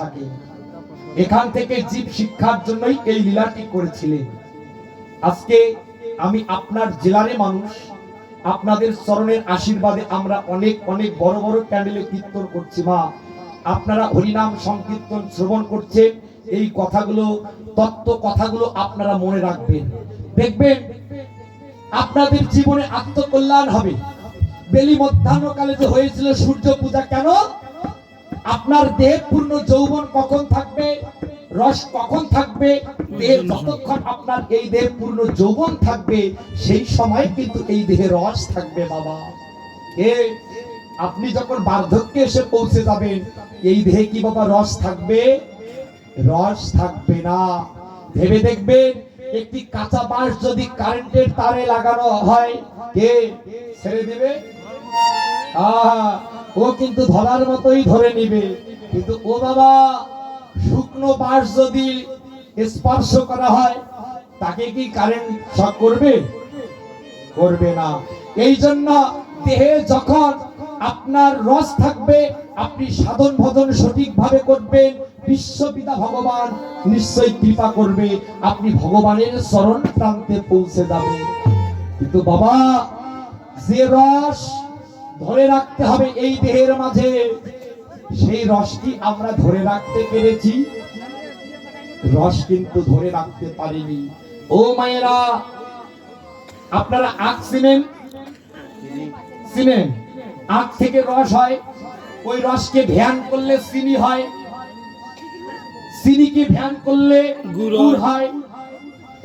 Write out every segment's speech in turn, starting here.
থাকে। এখান থেকে জীব শিক্ষার জন্যই এই লীলাটি করেছিলেন। আজকে আমি আপনার জেলার মানুষ, আপনাদের চরণের আশীর্বাদে আমরা অনেক অনেক বড় বড় প্যান্ডেলে কীর্তন করছি। মা, আপনারা হরিনাম সংকীর্তন শ্রবণ করছেন, এই কথাগুলো, তত্ত্ব কথাগুলো আপনারা মনে রাখবেন। দেখবেন আপনাদের জীবনে আত্মকল্যাণ হবে। বেলি মধ্যাহ্নকালে যে হয়েছিল সূর্য পূজা, কেন? আপনার দেহ পূর্ণ যৌবন কখন থাকবে, রস কখন থাকবে, দেহের যতক্ষণ আপনার এই দেহ পূর্ণ যৌবন থাকবে, সেই সময় কিন্তু এই দেহে রস থাকবে। বাবা, আপনি যখন বার্ধক্যে এসে পৌঁছে যাবেন, এই দেহে কি বাবা রস থাকবে? রস থাকবে না। ভেবে দেখবেন, একটি কাঁচা বাঁশ যদি কারেন্টের তারে লাগানো হয়, কে ছেড়ে দিবে? ও কিন্তু ধরার মতোই ধরে নিবে। কিন্তু ও বাবা, শুকনো বাঁশ যদি স্পর্শ করা হয়, তাকে কি কারেন্ট শক করবে? করবে না। এই জন্য দেহে যখন আপনার রস থাকবে, আপনি সাধন ভজন সঠিকভাবে করবেন, বিশ্বপিতা ভগবান নিশ্চয়ই কৃপা করবে, আপনি ভগবানের চরণ প্রান্তে পৌঁছে যাবেন। কিন্তু বাবা, যে রস ধরে রাখতে হবে এই দেহের মাঝে, সেই রসটি আমরা ধরে রাখতে পেরেছি? রস কিন্তু ধরে রাখতে পারিনি। ও মায়েরা, আপনারা আখ চিনেন? চিনেন? আখ থেকে রস হয়, ওই রসকে ধ্যান করলে চিনি হয়, চিনিকে ধ্যান করলে গুড় হয়,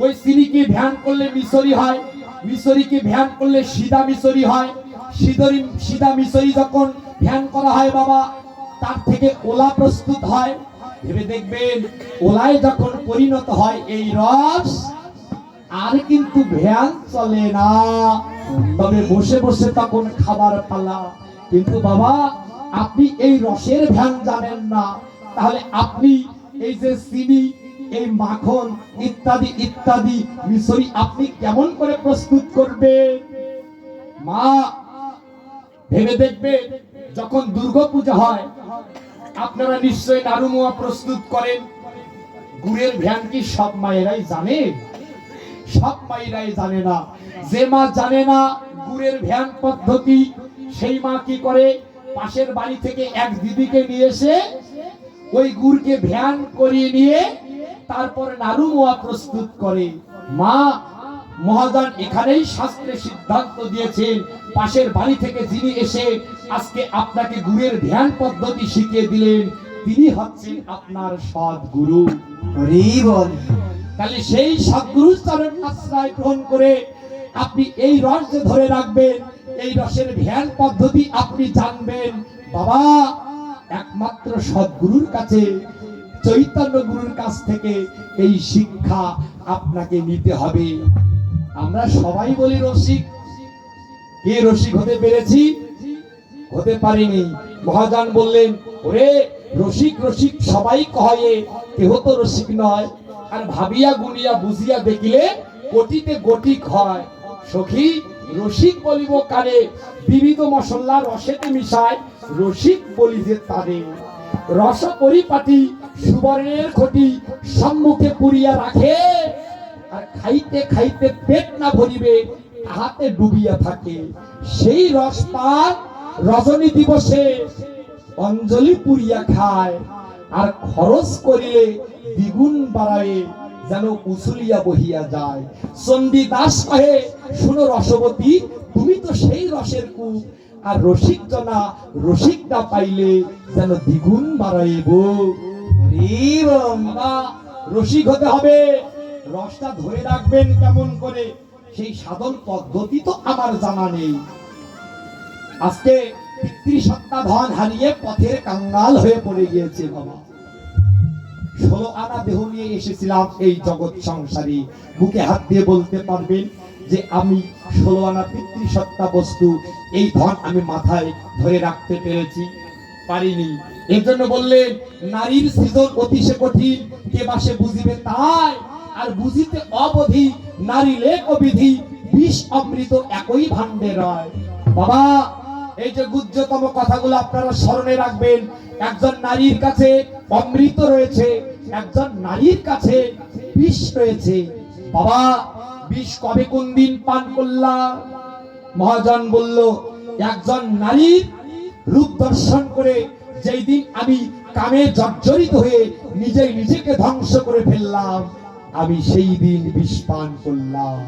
ওই চিনিকে ধ্যান করলে মিশরি হয়, মিশরিকে ধ্যান করলে সিদা মিশরি হয়, সিদা মিশরি যখন ধ্যান করা হয় বাবা, তার থেকে ওলা প্রস্তুত হয়। ভেবে দেখবেন, ওলায় যখন পরিণত হয় এই রস, আর কিন্তু ধ্যান চলে না, তবে বসে বসে তখন খাবার পালা। কিন্তু বাবা, আপনি এই রসের ধ্যান জানেন না, তাহলে আপনি এই যে চিনি, এই মাখন ইত্যাদি ইত্যাদি মিশরি আপনি কেমন করে প্রস্তুত করবেন? মা, ভেবে দেখবেন, যখন দুর্গা পূজা হয়, আপনারা নিশ্চয়ই নাড়ুমোয়া প্রস্তুত করেন। গুড়ের ধ্যান কি সব মায়েরাই জানে? সব মায়েরাই জানে না। যে মা জানে না গুড়ের ধ্যান পদ্ধতি, সেই মা কি করে, পাশের বাড়ি থেকে এক দিদিকে নিয়ে এসে ওই গুড়কে ধ্যান করিয়ে নিয়ে তারপরে নাড়ুমোয়া প্রস্তুত করে। মা মহাজন এখানেই শাস্ত্রে সিদ্ধান্ত দিয়েছেন, পাশের বাড়ি থেকে যিনি এসে আজকে আপনাকে গুড়ের ধ্যান পদ্ধতি শিখিয়ে দিলেন, তিনি হচ্ছেন আপনার সদ্গুরু। তাহলে সেই সদ্গুরুর চরণ আশ্রয় গ্রহণ করে আপনি এই রস যে ধরে রাখবেন, এই রসের ধ্যান পদ্ধতি আপনি জানবেন। বাবা, একমাত্র সদ্গুরুর কাছে, চৈতন্য গুরুর কাছ থেকে এই শিক্ষা আপনাকে নিতে হবে। আমরা সবাই বলি রসিক, কে রসিক হতে পেরেছি? হতে পারিনি। মহাজন বললেন, ওরে রসিক রসিক সবাই কহে, কেহ তো রসিক নয়, আর ভাবিয়া গুনিয়া বুঝিয়া দেখিলে কোটিতে গটিক হয়। সখী, রসিক বলিব কারে, বিবিধ মশলা রসেতে মিশায়, রসিক বলি যে তারে। রস পরিপাটি সুবর্ণের খটি, সম্মুখে পুরিয়া রাখে, আর খাইতে খাইতে পেট না ভরিবে, তাহাতে ডুবিয়া থাকে। সেই রস পান রজনী দিবসে অঞ্জলি পুরিয়া খায়, আর খরচ করিলে দ্বিগুণ বাড়ায়, যেন উছুলিয়া বহিয়া যায়। চণ্ডী দাস কহে, শুনো রসবতী, তুমি তো সেই রসের কূপ, আর রসিক জনা রসিক না পাইলে যেন দ্বিগুণ বাড়াইব। রসিক হতে হবে, রসটা ধরে রাখবেন কেমন করে, সেই সাধন পদ্ধতি তো আমার জানা নেই। আজকে পিতৃসত্তা ধন হারিয়ে পথের কাঙ্গাল হয়ে পড়ে গিয়েছে বাবা। 16 আনা দেহ নিয়ে এসেছিলাম এই জগৎ সংসারে, বুকে হাত দিয়ে বলতে পারবেন যে আমি 16 আনা পিতৃসত্তা বস্তু, এই ধন আমি মাথায় ধরে রাখতে পেরেছি? পারিনি। এর জন্য বললেন, নারীর সৃজন অতিশয় কঠিন, কে বাসে বুঝিবে তাই, আর বুঝিতে অবধি নারী লেখ বিধি, বিষ অমৃত একই ভাণ্ডে রয়। বাবা, এই যে গুহ্যতম কথাগুলো আপনারা স্মরণে রাখবেন। একজন নারীর কাছে অমৃত রয়েছে, একজন নারীর কাছে বিষ রয়েছে। বাবা, বিষ কবে কোন দিন পান করলা? মহাজন বলল, একজন নারীর রূপ দর্শন করে যেই দিন আমি কামে জর্জরিত হয়ে নিজেকে ধ্বংস করে ফেললাম, আমি সেই দিন বিষ পান করলাম।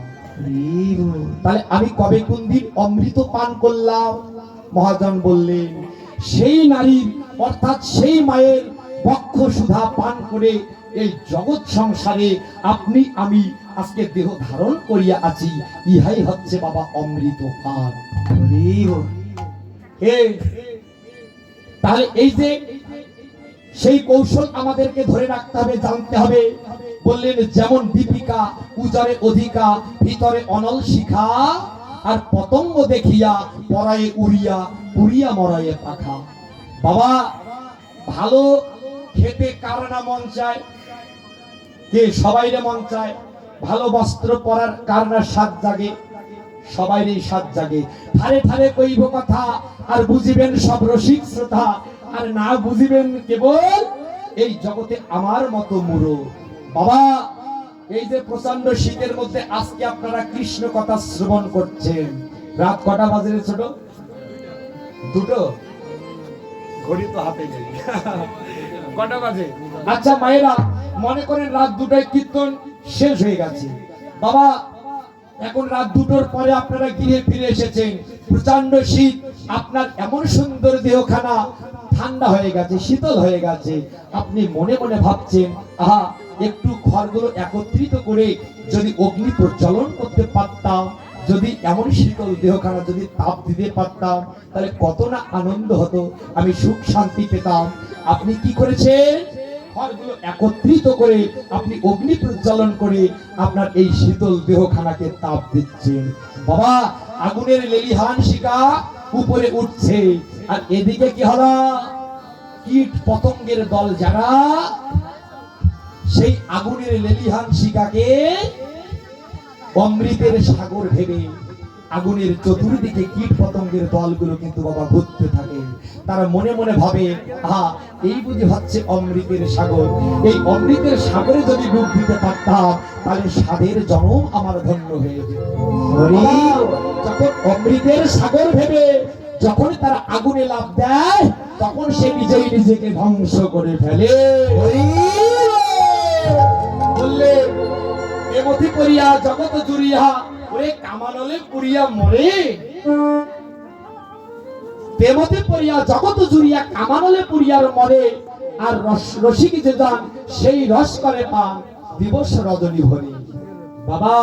তাহলে আমি কবে কোন দিন অমৃত পান করলাম? মহাজন বললেন, সেই নারীর অর্থাৎ সেই মায়ের বক্ষ সুধা পান করে এই জগৎ সংসারে আপনি আমি আজকে দেহ ধারণ করিয়া আছি, ইহাই হচ্ছে বাবা অমৃত পান। তাহলে এই যে সেই কৌশল আমাদেরকে ধরে রাখতে হবে, জানতে হবে। বললেন, যেমন দীপিকা উজারে অধিকা, ভিতরে অনল শিখা, আর পতঙ্গ দেখিয়া পরায়ে উড়িয়া, উড়িয়া মরায়ে পাখা। বাবা, ভালো খেতে কার না মন চায়? কে? সবাইরে মন চায়। ভালো বস্ত্র পরার কার না স্বাদ জাগে? সবাইরই স্বাদ জাগে। ঠারে ঠারে কইব কথা, আর বুঝিবেন সব রসিক শ্রোতা, আর না বুঝিবেন কেবল এই জগতে আমার মতো মুরো। বাবা, এই যে প্রচন্ড শীতের মধ্যে আজকে আপনারা কৃষ্ণ কথা শ্রবণ করছেন। রাত কটা বাজে রে ছোট? দুটো? ঘড়ি তো হাতে নেই। কটা বাজে? আচ্ছা মায়েরা, মনে করেন রাত দুটোয় কীর্তন শেষ হয়ে গেছে। বাবা, এখন রাত দুটোর পরে আপনারা গৃহে ফিরে এসেছেন, প্রচন্ড শীত, আপনার এমন সুন্দর দেহখানা ঠান্ডা হয়ে গেছে, শীতল হয়ে গেছে। আপনি মনে মনে ভাবছেন, আহা, একটু খড়গুলো একত্রিত করে যদি অগ্নি প্রজ্বলন করতে পারতাম, যদি এমন শীতল দেহখানা যদি তাপ দিতে পারতাম, তাহলে কত না আনন্দ হতো, আমি সুখ শান্তি পেতাম। আপনি কি করেছেন? খড়গুলো একত্রিত করে আপনি অগ্নি প্রজ্বলন করে আপনার এই শীতল দেহখানাকে তাপ দিচ্ছেন। বাবা, আগুনের লেলিহান শিখা উপরে উঠছে, আর এদিকে কি হলো? কীট পতঙ্গের দল যারা সেই আগুনের লেলিহান শিখাকে অমৃতের সাগর ভেবে আগুনের চতুর্দিকে কীট পতঙ্গের দলগুলো কিন্তু বাবা ঘুরতে থাকে। তারা মনে মনে ভাবে, আহা, এই বুঝি হচ্ছে অমৃতের সাগর। এই অমৃতের সাগরে যদি ডুব দিতে পারতাম, তাহলে স্বাদের জন্ম আমার ধন্য হয়ে যেত। যখন অমৃতের সাগর ভেবে যখন তারা আগুনে লাফ দেয়, তখন সে নিজেই নিজেকে ধ্বংস করে ফেলে। বললে, এমতি করিয়া জগৎ জুড়িয়া, ওরে কামানলে পুরিয়া মরে। প্রেমতে পড়িয়া জগৎ জুড়িয়া কামানলে পুরিয়ার মরে, আর রসিক যে যান সেই রস করে পান দিবস রজনী ভরে। বাবা,